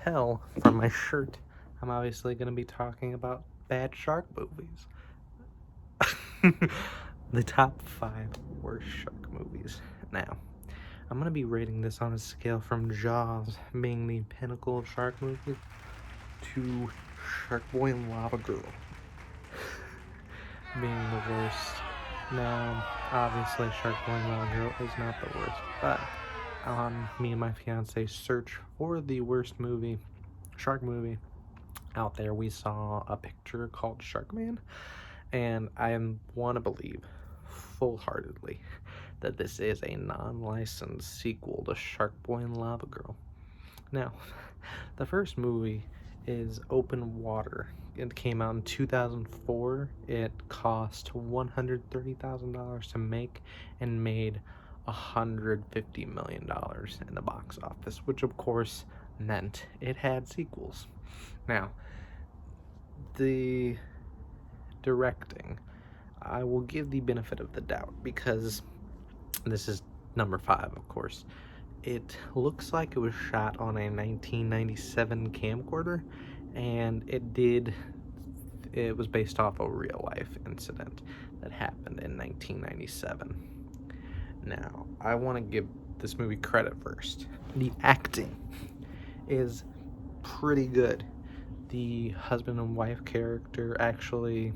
tell from my shirt, I'm obviously going to be talking about bad shark movies. The top 5 worst shark movies. Now, I'm going to be rating this on a scale from Jaws being the pinnacle of shark movies to Shark Boy and Lava Girl being the worst. Now, obviously, Shark Boy and Lava Girl is not the worst, but on me and my fiance search for the worst shark movie out there, we saw a picture called Sharkman, and I want to believe full-heartedly that this is a non-licensed sequel to Shark Boy and Lava Girl. Now, the first movie is Open Water. It came out in 2004. It cost $130,000 to make and made $150 million in the box office, which of course meant it had sequels. Now, the directing, I will give the benefit of the doubt because this is number 5, of course. It looks like it was shot on a 1997 camcorder, and it was based off a real life incident that happened in 1997. Now, I want to give this movie credit first. The acting is pretty good. The husband and wife character actually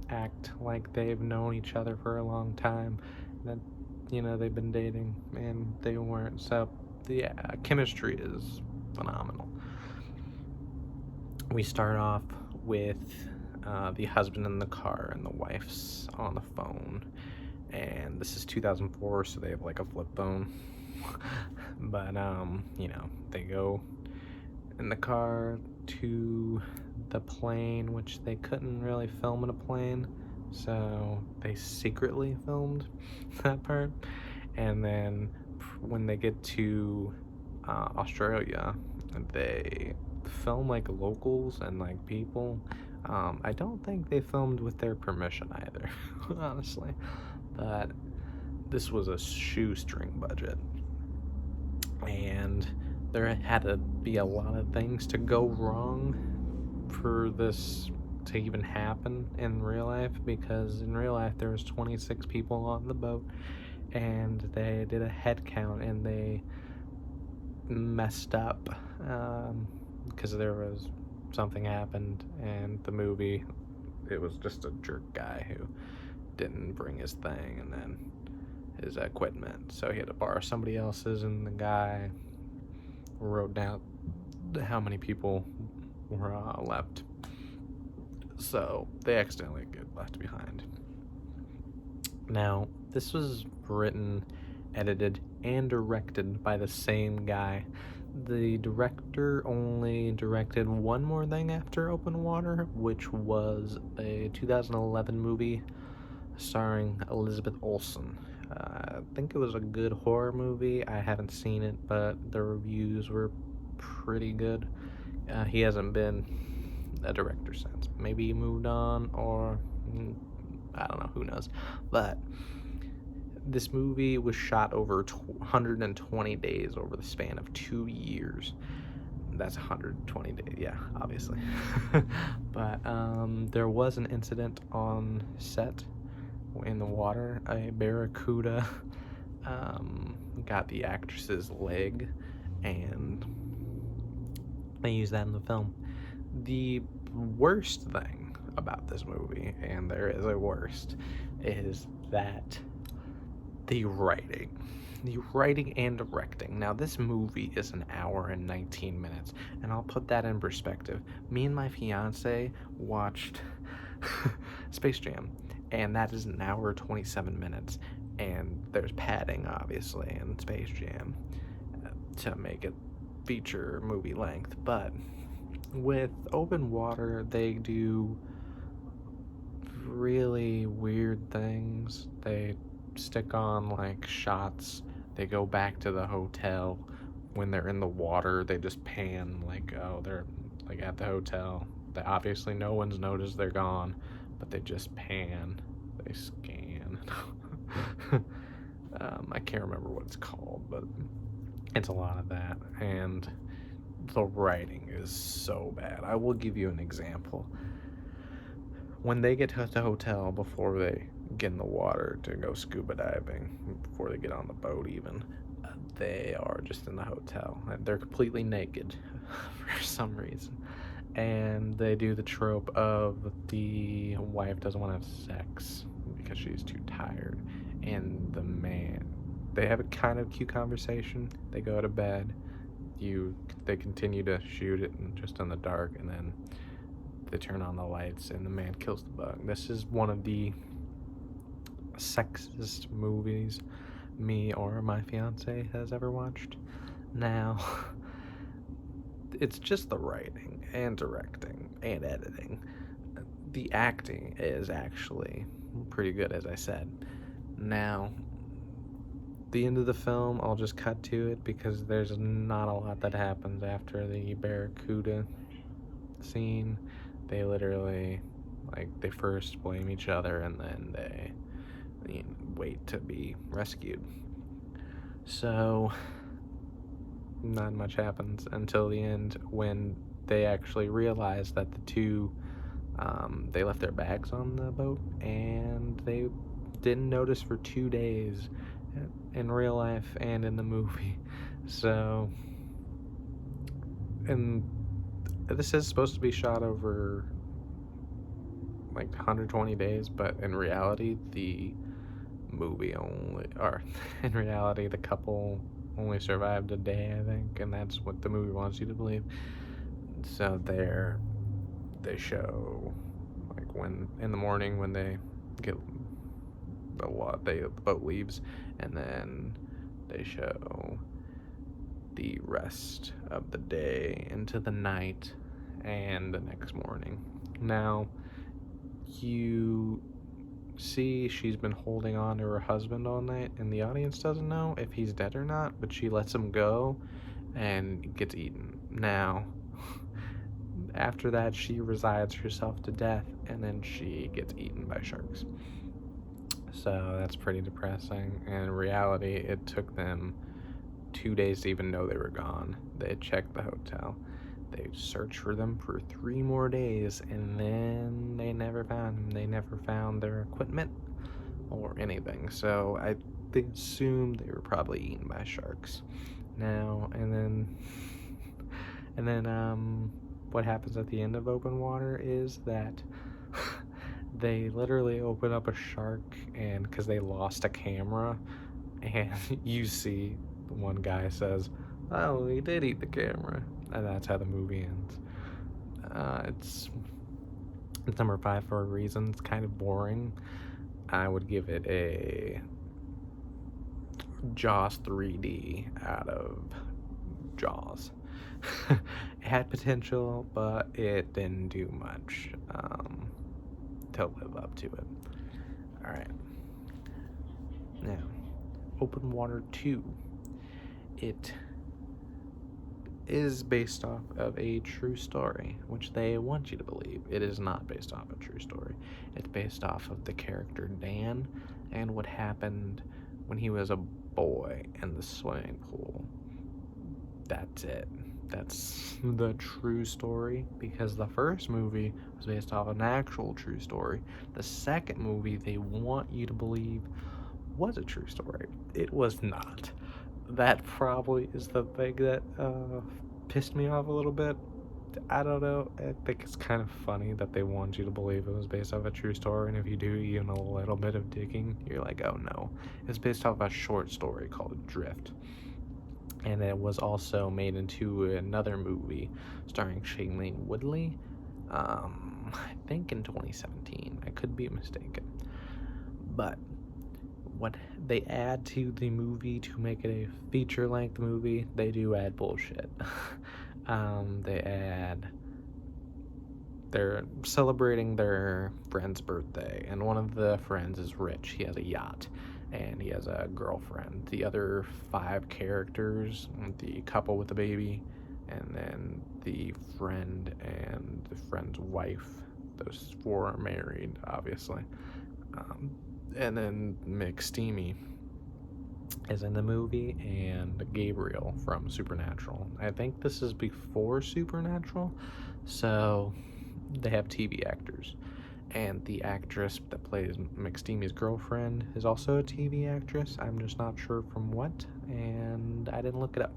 act like they've known each other for a long time, that they've been dating and they weren't, so the chemistry is phenomenal. We start off with the husband in the car and the wife's on the phone, and this is 2004, so they have like a flip phone. But they go in the car to the plane, which they couldn't really film in a plane, so they secretly filmed that part. And then when they get to Australia, they film like locals and like people. I don't think they filmed with their permission either, honestly, but this was a shoestring budget, and there had to be a lot of things to go wrong for this to even happen in real life, because in real life there was 26 people on the boat, and they did a head count and they messed up because there was something happened, and the movie, it was just a jerk guy who didn't bring his thing and then his equipment, so he had to borrow somebody else's, and the guy wrote down how many people were left, so they accidentally get left behind. Now, this was written, edited, and directed by the same guy. The director only directed one more thing after Open Water, which was a 2011 movie starring Elizabeth Olsen. I think it was a good horror movie. I haven't seen it, but the reviews were pretty good. He hasn't been a director since. Maybe he moved on, or I don't know, who knows. But this movie was shot over 120 days over the span of 2 years. That's 120 days, yeah, obviously. But there was an incident on set in the water. A barracuda got the actress's leg, and they used that in the film. The worst thing about this movie, and there is a worst, is that the writing and directing. Now, this movie is an hour and 19 minutes, and I'll put that in perspective. Me and my fiance watched Space Jam, and that is an hour 27 minutes, and there's padding, obviously, in Space Jam to make it feature movie length. But with Open Water, they do really weird things. They stick on like shots, they go back to the hotel. When they're in the water, they just pan like, oh, they're like at the hotel. They obviously, no one's noticed they're gone, but they just pan, they scan. I can't remember what it's called, but it's a lot of that. And the writing is so bad. I will give you an example. When they get to the hotel before they get in the water to go scuba diving, before they get on the boat even, they are just in the hotel. They're completely naked for some reason. And they do the trope of the wife doesn't want to have sex because she's too tired. And the man, they have a kind of cute conversation. They go to bed. They continue to shoot it just in the dark, and then they turn on the lights and the man kills the bug. This is one of the sexist movies me or my fiance has ever watched. Now, it's just the writing and directing and editing. The acting is actually pretty good, as I said. Now, the end of the film, I'll just cut to it because there's not a lot that happens after the barracuda scene. They literally, they first blame each other and then they wait to be rescued. So, not much happens until the end when they actually realize that the two, they left their bags on the boat and they didn't notice for 2 days in real life and in the movie. So, and this is supposed to be shot over 120 days, but in reality the couple only survived a day, I think, and that's what the movie wants you to believe. So they show when in the morning when they get the boat leaves, and then they show the rest of the day into the night and the next morning. Now, you see she's been holding on to her husband all night, and the audience doesn't know if he's dead or not, but she lets him go and gets eaten. Now, after that, she resigns herself to death, and then she gets eaten by sharks. So that's pretty depressing. And in reality, it took them 2 days to even know they were gone. They checked the hotel. They searched for them for 3 more days, and then they never found them. They never found their equipment or anything. So they assumed they were probably eaten by sharks. Now, and then what happens at the end of Open Water is that they literally open up a shark, and because they lost a camera, and you see one guy says, "Oh, he did eat the camera," and that's how the movie ends. It's number 5 for a reason. It's kind of boring. I would give it a Jaws 3D out of Jaws. It had potential, but it didn't do much to live up to it. Alright. Now, Open Water 2. It is based off of a true story, which they want you to believe. It is not based off a true story. It's based off of the character Dan and what happened when he was a boy in the swimming pool. That's it. That's the true story, because the first movie was based off an actual true story. The second movie they want you to believe was a true story. It was not. That probably is the thing that pissed me off a little bit. I don't know. I think it's kind of funny that they want you to believe it was based off a true story, and if you do even a little bit of digging, you're like, oh no. It's based off a short story called Drift. And it was also made into another movie starring Shailene Woodley, I think in 2017. I could be mistaken. But what they add to the movie to make it a feature-length movie, they do add bullshit. They're celebrating their friend's birthday, and one of the friends is rich. He has a yacht, and he has a girlfriend. The other 5 characters, the couple with the baby, and then the friend and the friend's wife, those 4 are married, obviously. And then McSteamy. is in the movie, and Gabriel from Supernatural. I think this is before Supernatural, so they have TV actors. And the actress that plays McSteamy's girlfriend is also a TV actress. I'm just not sure from what, and I didn't look it up.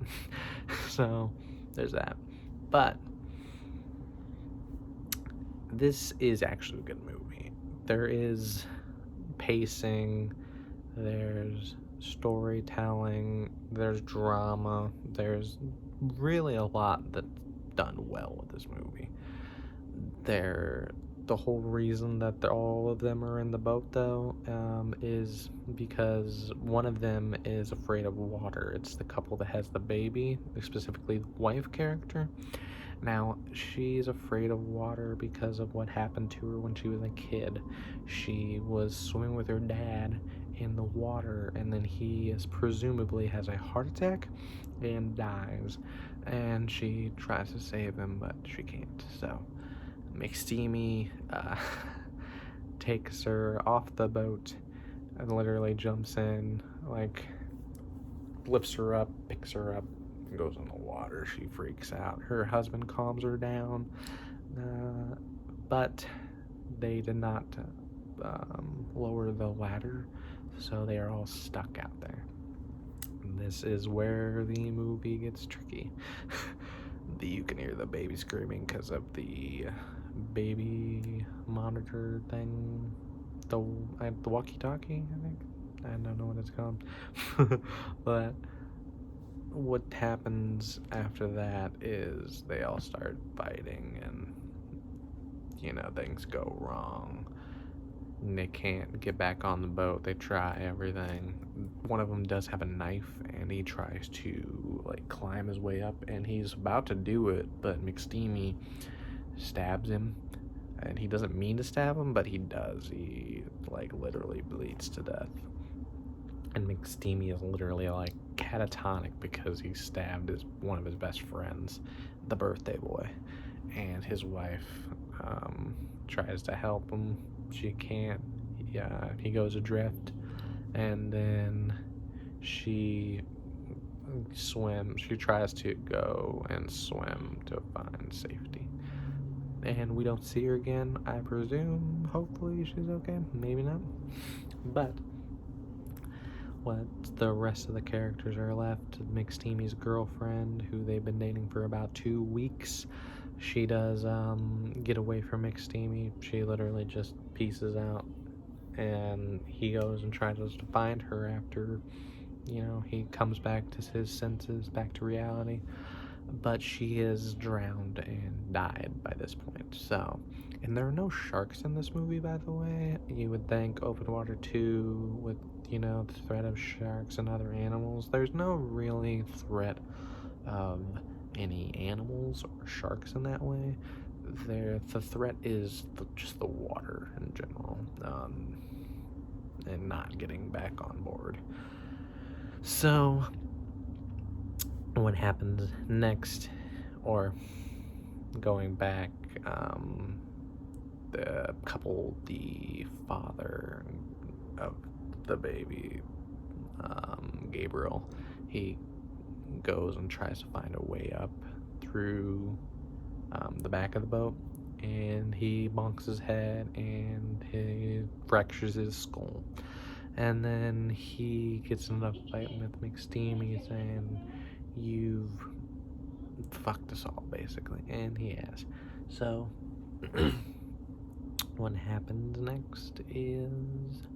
So there's that. But this is actually a good movie. There is pacing, there's storytelling, there's drama, there's really a lot that's done well with this movie. The whole reason that all of them are in the boat, though, is because one of them is afraid of water. It's the couple that has the baby, specifically the wife character. Now, she's afraid of water because of what happened to her when she was a kid. She was swimming with her dad in the water, and then he presumably has a heart attack and dies. And she tries to save him, but she can't. So McSteamy takes her off the boat and literally jumps in, like, lifts her up, picks her up, and goes in the water. She freaks out. Her husband calms her down, but they did not lower the ladder, so they are all stuck out there. And this is where the movie gets tricky. You can hear the baby screaming because of the baby monitor thing, the walkie-talkie, I think. I don't know what it's called. But what happens after that is they all start fighting, and things go wrong. And they can't get back on the boat. They try everything. One of them does have a knife, and he tries to climb his way up, and he's about to do it, but McSteamy stabs him. And he doesn't mean to stab him, but he does. He literally bleeds to death. And McSteamy is literally catatonic because he stabbed one of his best friends, the birthday boy. And his wife tries to help him. She can't. He goes adrift, and then she swims. She tries to go and swim to find safety. And we don't see her again, I presume. Hopefully she's okay. Maybe not. But what the rest of the characters are left, McSteamy's girlfriend, who they've been dating for about 2 weeks, she does get away from McSteamy. She literally just pieces out, and he goes and tries to find her after, he comes back to his senses, back to reality. But she is drowned and died by this point. So, and there are no sharks in this movie, by the way. You would think Open Water 2 with, the threat of sharks and other animals. There's no really threat of any animals or sharks in that way. The threat is just the water in general, and not getting back on board. So what happens next, or going back, the couple, the father of the baby, Gabriel, he goes and tries to find a way up through the back of the boat, and he bonks his head and he fractures his skull. And then he gets in a fight with McSteamy, saying, "You've fucked us all," basically, and he has. So what happens next is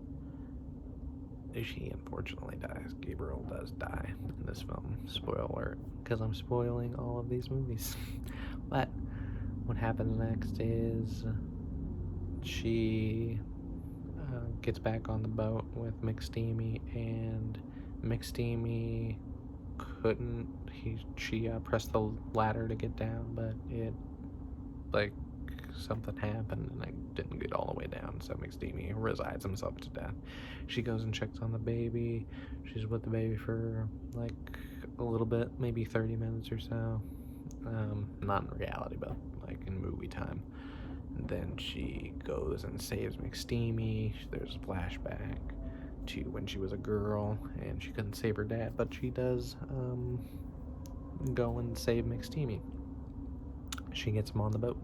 she unfortunately dies. Gabriel does die in this film. Spoiler alert, because I'm spoiling all of these movies. But what happens next is she gets back on the boat with McSteamy, and McSteamy couldn't. She pressed the ladder to get down, but it something happened and I didn't get all the way down, so McSteamy resigns himself to death. She goes and checks on the baby. She's with the baby for a little bit, maybe 30 minutes or so. Not in reality, but in movie time. And then she goes and saves McSteamy. There's a flashback. to when she was a girl and she couldn't save her dad, but she does go and save McSteamy. She gets him on the boat,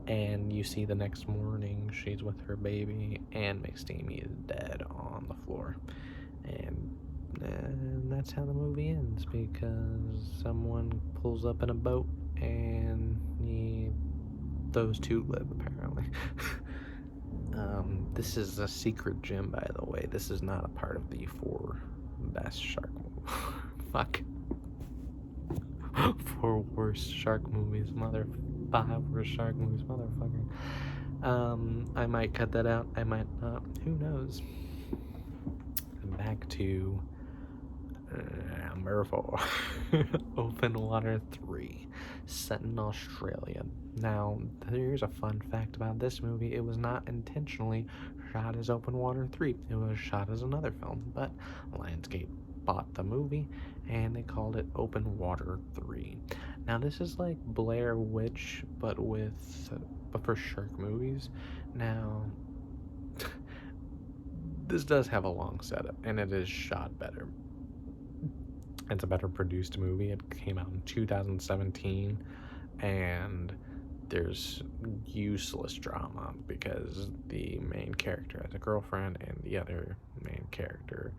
and you see the next morning she's with her baby and McSteamy is dead on the floor. And that's how the movie ends, because someone pulls up in a boat and those two live, apparently. This is a secret gem, by the way. This is not a part of the 4 best shark movies. Fuck. 4 worst shark movies, 5 worst shark movies, motherfucker. I might cut that out, I might not, who knows. Back to number 4. Open Water 3, set in Australia. Now, here's a fun fact about this movie. It was not intentionally shot as Open Water 3. It was shot as another film, but Lionsgate bought the movie and they called it Open Water 3. Now, this is like Blair Witch, but for shark movies. Now, this does have a long setup, and it is shot better. It's a better produced movie. It came out in 2017, and there's useless drama because the main character has a girlfriend and the other main character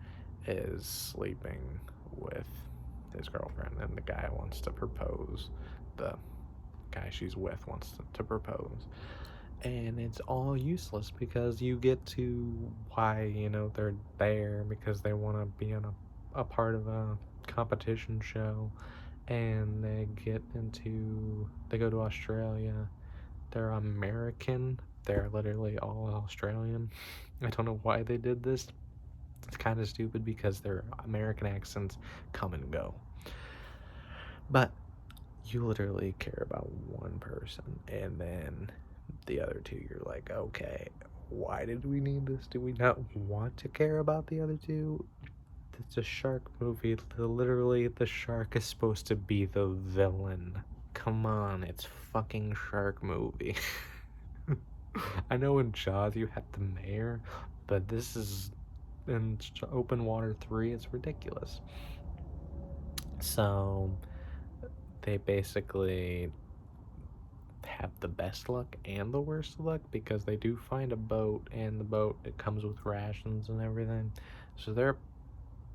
is sleeping with his girlfriend, and the guy wants to propose. The guy she's with wants to propose. And it's all useless because you get to why, they're there, because they want to be on a part of a competition show, and they go to Australia. They're American. They're literally all Australian. I don't know why they did this. It's kind of stupid because their American accents come and go. But you literally care about one person, and then the other two, you're like, okay, why did we need this? Do we not want to care about the other two? It's a shark movie. Literally, the shark is supposed to be the villain. Come on, it's fucking shark movie. I know in Jaws you had the mayor, but this is in Open Water 3. It's ridiculous. So they basically have the best luck and the worst luck, because they do find a boat, and the boat, it comes with rations and everything, so they're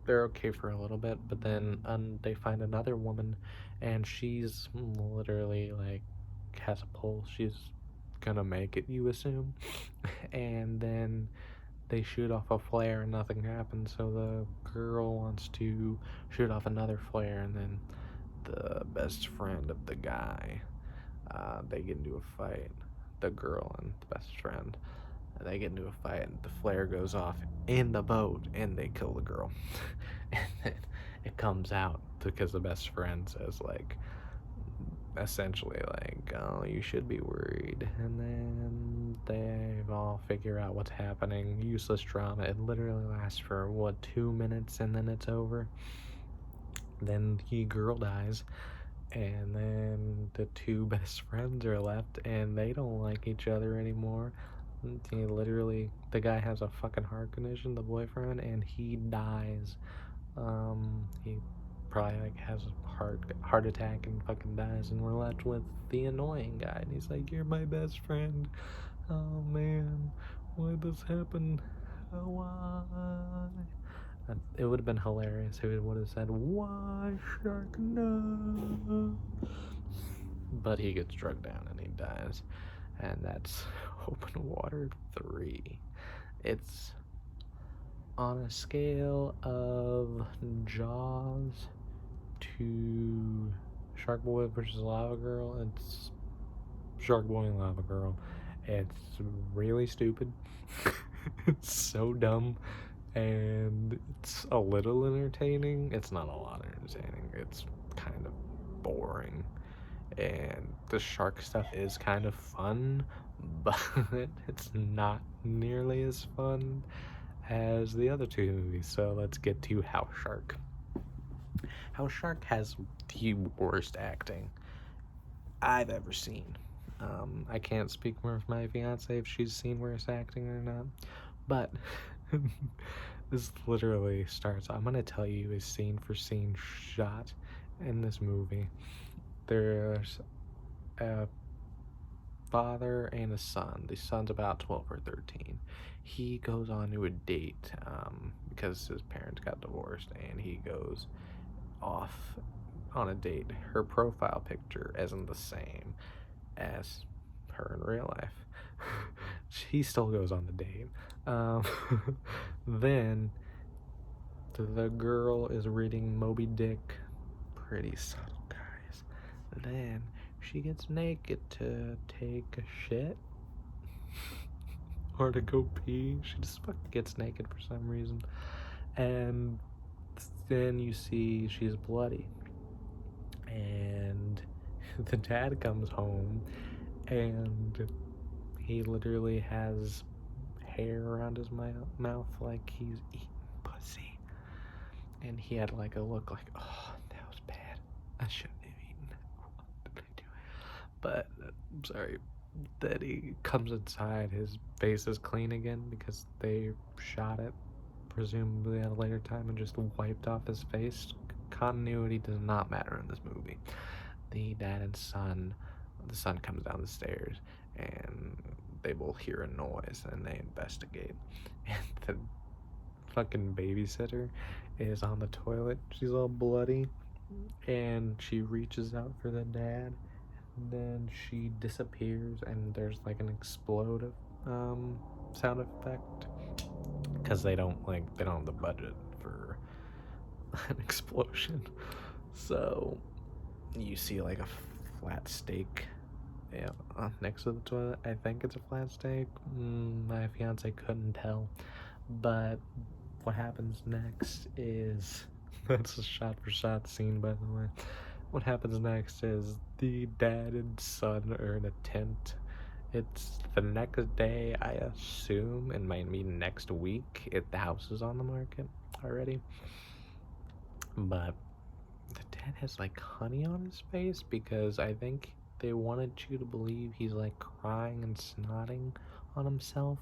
okay for a little bit. But then they find another woman, and she's literally like has a pulse. She's gonna make it, you assume. And then they shoot off a flare and nothing happens, so the girl wants to shoot off another flare, and then the best friend of the guy, they get into a fight. The girl and the best friend, they get into a fight, and the flare goes off in the boat, and they kill the girl. And then it comes out because the best friend says, like, essentially, like, oh, you should be worried. And then they all figure out what's happening. Useless drama. It literally lasts for 2 minutes, and then it's over. Then the girl dies, and then the 2 best friends are left, and they don't like each other anymore. The guy has a fucking heart condition, the boyfriend, and he dies. He probably has a heart attack and fucking dies, and we're left with the annoying guy, and he's like, you're my best friend. Oh man, why'd this happen? Why? It would have been hilarious if it would have said, why, shark, no? But he gets drugged down and he dies. And that's Open Water 3. It's on a scale of Jaws to Shark Boy vs. Lava Girl. It's Shark Boy and Lava Girl. It's really stupid. It's so dumb. And it's a little entertaining. It's not a lot entertaining. It's kind of boring. And the shark stuff is kind of fun, but it's not nearly as fun as the other 2 movies. So let's get to House Shark. House Shark has the worst acting I've ever seen. I can't speak more of my fiance if she's seen worse acting or not, but This literally starts. I'm gonna tell you a scene for scene shot in this movie. There's a father and a son. The son's about 12 or 13. He goes on to a date because his parents got divorced, and he goes off on a date. Her profile picture isn't the same as her in real life. He still goes on the date. Um, then the girl is reading Moby Dick. Pretty subtle, guys. Then she gets naked to take a shit or to go pee. She just fucking gets naked for some reason. And then you see she's bloody. And the dad comes home and he literally has hair around his mouth like he's eating pussy. And he had like a look like, oh, that was bad. I shouldn't have eaten that. What did I do? But I'm sorry. That he comes inside, his face is clean again because they shot it presumably at a later time and just wiped off his face. Continuity does not matter in this movie. The dad and son, the son comes down the stairs and they both hear a noise and they investigate. And the fucking babysitter is on the toilet. She's all bloody and she reaches out for the dad. And then she disappears and there's like an explode sound effect because they don't have the budget for an explosion. So you see like a flat steak, yeah, next to the toilet. I think it's a flat steak. My fiance couldn't tell, but what happens next is that's a shot for shot scene, by the way. What happens next is the dad and son are in a tent. It's the next day, I assume, and might be next week. The house is on the market already. But the dad has like honey on his face because I think they wanted you to believe he's like crying and snotting on himself.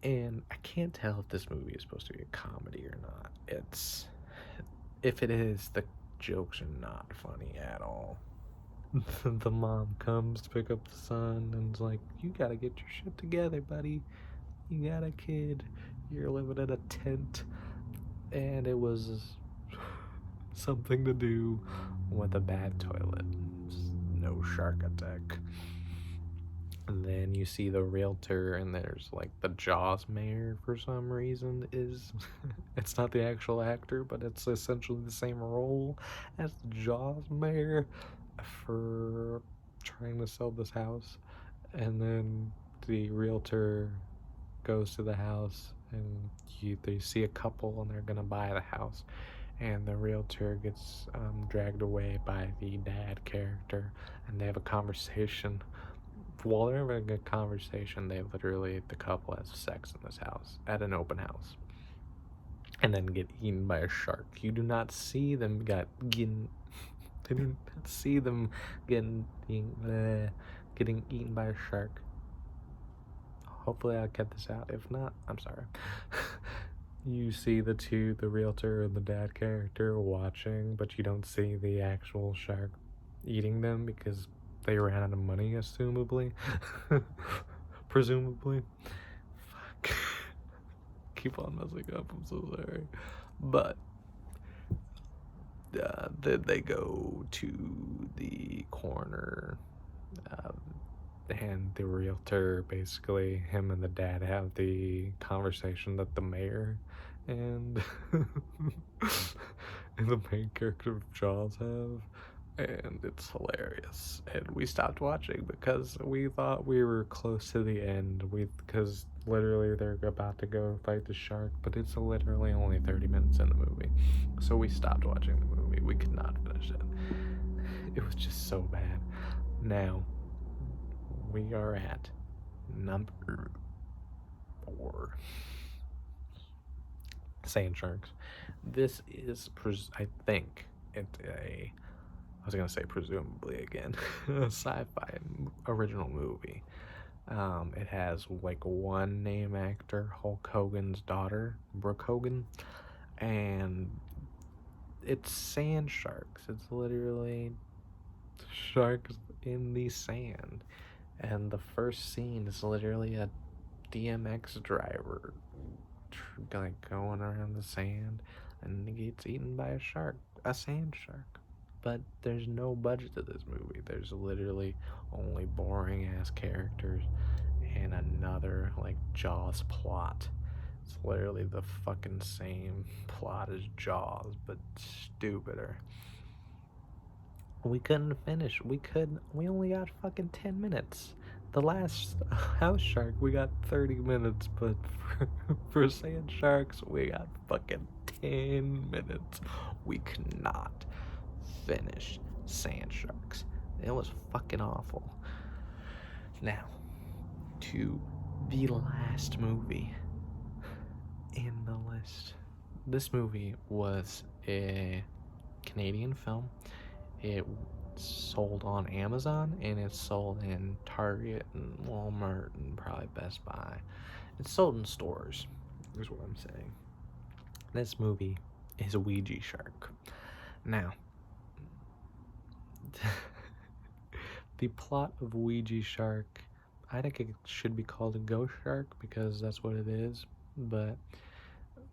And I can't tell if this movie is supposed to be a comedy or not. If it is, the jokes are not funny at all. The mom comes to pick up the son and is like, you gotta get your shit together, buddy. You got a kid. You're living in a tent. And it was something to do with a bad toilet. No shark attack. And then you see the realtor, and there's like the Jaws mayor for some reason is it's not the actual actor, but it's essentially the same role as the Jaws mayor for trying to sell this house. And then the realtor goes to the house and they see a couple and they're gonna buy the house, and the realtor gets dragged away by the dad character, and they have a conversation. While they're having a conversation, the couple has sex in this house at an open house, and then get eaten by a shark. You do not see them getting. They do not see them getting eaten by a shark. Hopefully, I'll get this out. If not, I'm sorry. You see the realtor and the dad character watching, but you don't see the actual shark eating them because they ran out of money, assumably. Presumably. Fuck. Keep on messing up, I'm so sorry. But then they go to the corner, and the realtor, basically, him and the dad have the conversation that the mayor and, and the main character of Jaws have. And it's hilarious. And we stopped watching because we thought we were close to the end. Because literally they're about to go fight the shark, but it's literally only 30 minutes in the movie. So we stopped watching the movie. We could not finish it. It was just so bad. Now, we are at number 4. Sand Sharks. This is, I think, I was gonna say presumably again, a sci-fi original movie. It has like one name actor, Hulk Hogan's daughter, Brooke Hogan, and it's sand sharks. It's literally sharks in the sand. And the first scene is literally a DMX driver like going around the sand and he gets eaten by a shark, a sand shark. But there's no budget to this movie. There's literally only boring ass characters and another like Jaws plot. It's literally the fucking same plot as Jaws, but stupider. We couldn't finish. We only got fucking 10 minutes. The last house shark, we got 30 minutes, but for sand sharks, we got fucking 10 minutes. We could not finish sand sharks. It was fucking awful. Now, to the last movie in the list. This movie was a Canadian film. It sold on Amazon and it's sold in Target and Walmart and probably Best Buy. It's sold in stores, is what I'm saying. This movie is Ouija Shark. Now, the plot of Ouija Shark, I think it should be called a ghost shark because that's what it is, but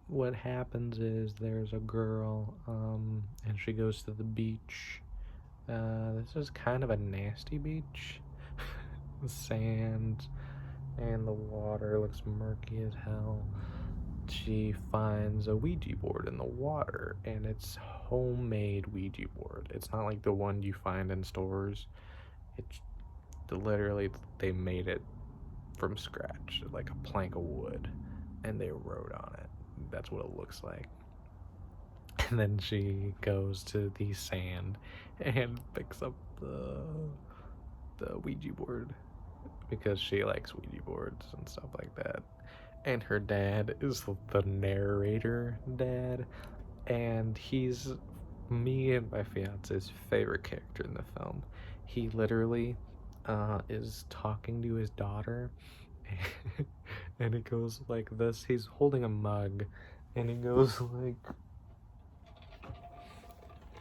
what happens is there's a girl and she goes to the beach. This is kind of a nasty beach. The sand and the water looks murky as hell. She finds a Ouija board in the water, and it's homemade Ouija board. It's not like the one you find in stores. It's literally, they made it from scratch, like a plank of wood, and they wrote on it. That's what it looks like. And then she goes to the sand and picks up the Ouija board because she likes Ouija boards and stuff like that. And her dad is the narrator dad, and he's me and my fiance's favorite character in the film. He literally is talking to his daughter, and it goes like this. He's holding a mug, and he goes like,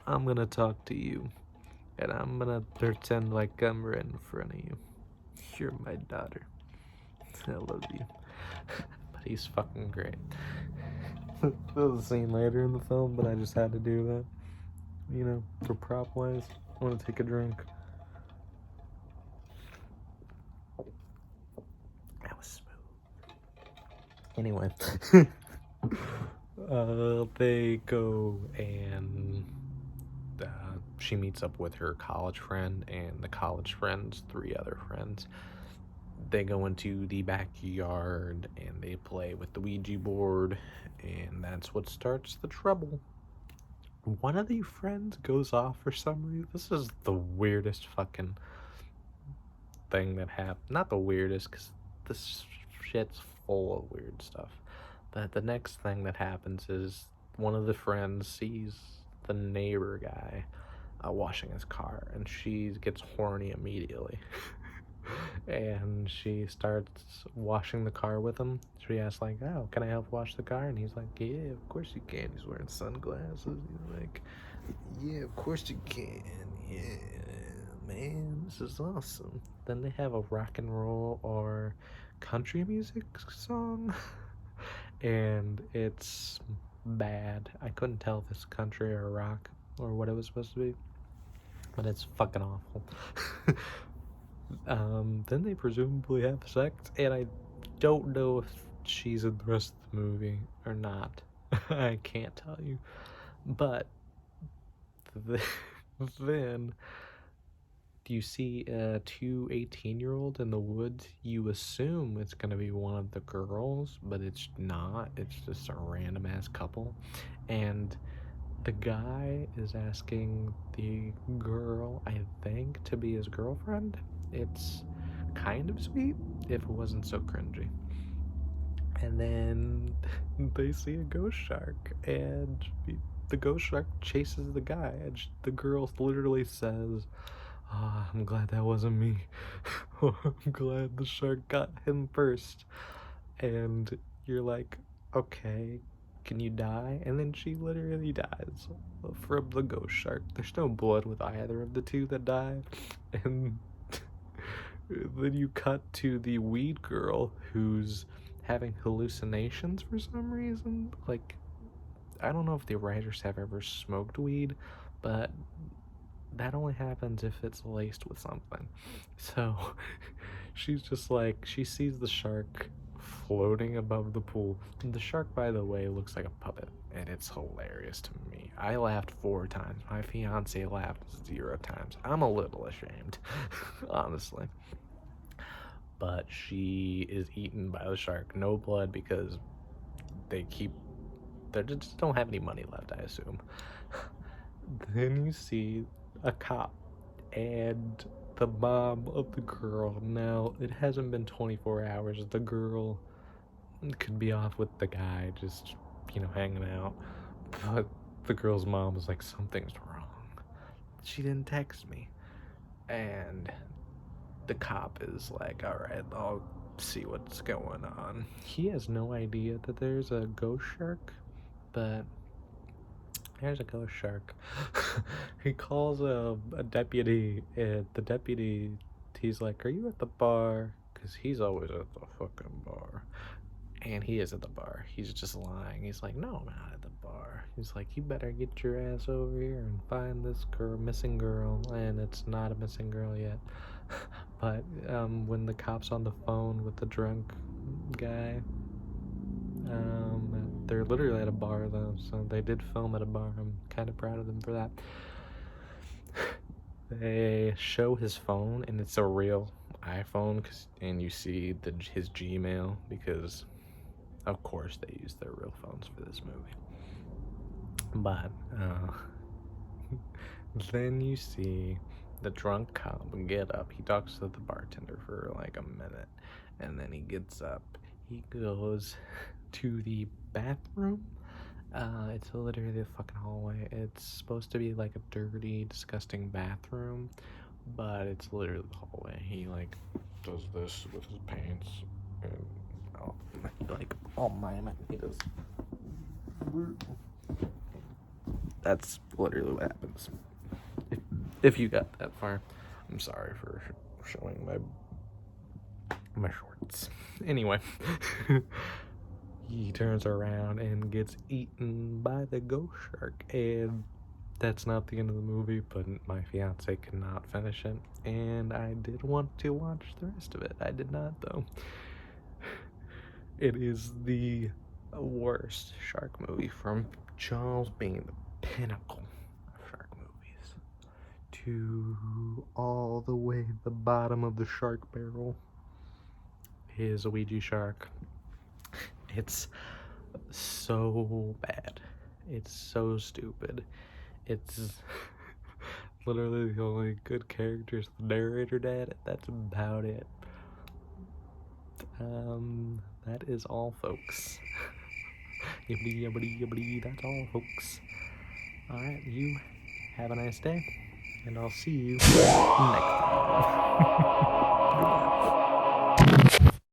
I'm gonna talk to you, and I'm gonna pretend like I'm right in front of you. You're my daughter. I love you. But he's fucking great. There's a scene later in the film, but I just had to do that. You know, for prop wise. I want to take a drink. That was smooth. Anyway. They go and she meets up with her college friend and the college friend's 3 other friends. They go into the backyard and they play with the Ouija board, and that's what starts the trouble. One of the friends goes off for some reason. This is the weirdest fucking thing that happened. Not the weirdest, because this shit's full of weird stuff. But the next thing that happens is one of the friends sees the neighbor guy washing his car, and she gets horny immediately. And she starts washing the car with him. She asks like, oh, can I help wash the car? And he's like, yeah, of course you can. He's wearing sunglasses. He's like, yeah, of course you can. Yeah, man, this is awesome. Then they have a rock and roll or country music song. And it's bad. I couldn't tell if it's country or rock or what it was supposed to be, but it's fucking awful. Then they presumably have sex, and I don't know if she's in the rest of the movie or not. I can't tell you. But then you see a 2 18-year-old in the woods. You assume it's gonna be one of the girls, but it's not. It's just a random ass couple, and the guy is asking the girl, I think, to be his girlfriend. It's kind of sweet if it wasn't so cringy. And then they see a ghost shark, and the ghost shark chases the guy, and the girl literally says, Ah, I'm glad that wasn't me. I'm glad the shark got him first. And you're like, okay, can you die? And then she literally dies from the ghost shark. There's no blood with either of the two that die. And then you cut to the weed girl who's having hallucinations for some reason. Like, I don't know if the writers have ever smoked weed, but that only happens if it's laced with something. So she's just like, she sees the shark floating above the pool. The shark, by the way, looks like a puppet, and it's hilarious to me. I laughed 4 times. My fiance laughed 0 times. I'm a little ashamed, honestly. But she is eaten by the shark. No blood because they just don't have any money left, I assume. Then you see a cop and the mom of the girl. Now, it hasn't been 24 hours. The girl could be off with the guy, just, hanging out. But the girl's mom was like, something's wrong. She didn't text me. And the cop is like, alright, I'll see what's going on. He has no idea that there's a ghost shark, but there's a ghost shark. He calls a deputy, and the deputy, he's like, are you at the bar? Because he's always at the fucking bar. And he is at the bar. He's just lying. He's like, no, I'm not at the bar. He's like, you better get your ass over here and find this missing girl. And it's not a missing girl yet. But when the cop's on the phone with the drunk guy, they're literally at a bar though, so they did film at a bar. I'm kind of proud of them for that. They show his phone, and it's a real iPhone, and you see his Gmail, because of course they use their real phones for this movie. But then you see the drunk cop get up. He talks to the bartender for like a minute, and then he gets up. He goes to the bathroom. It's literally a fucking hallway. It's supposed to be like a dirty, disgusting bathroom, but it's literally the hallway. He like does this with his pants, and all mime it. He does. That's literally what happens. If you got that far, I'm sorry for showing my shorts. Anyway. He turns around and gets eaten by the ghost shark, and that's not the end of the movie, but my fiance could not finish it, and I did want to watch the rest of it. I did not, though. It is the worst shark movie, from Jaws being the pinnacle of shark movies to all the way at the bottom of the shark barrel is a Ouija shark. It's so bad. It's so stupid. It's literally the only good character is the narrator dad. That's about it. That is all, folks. Yibbity yibbity yibbity, that's all, folks. Alright, you have a nice day, and I'll see you next time. Goodbye.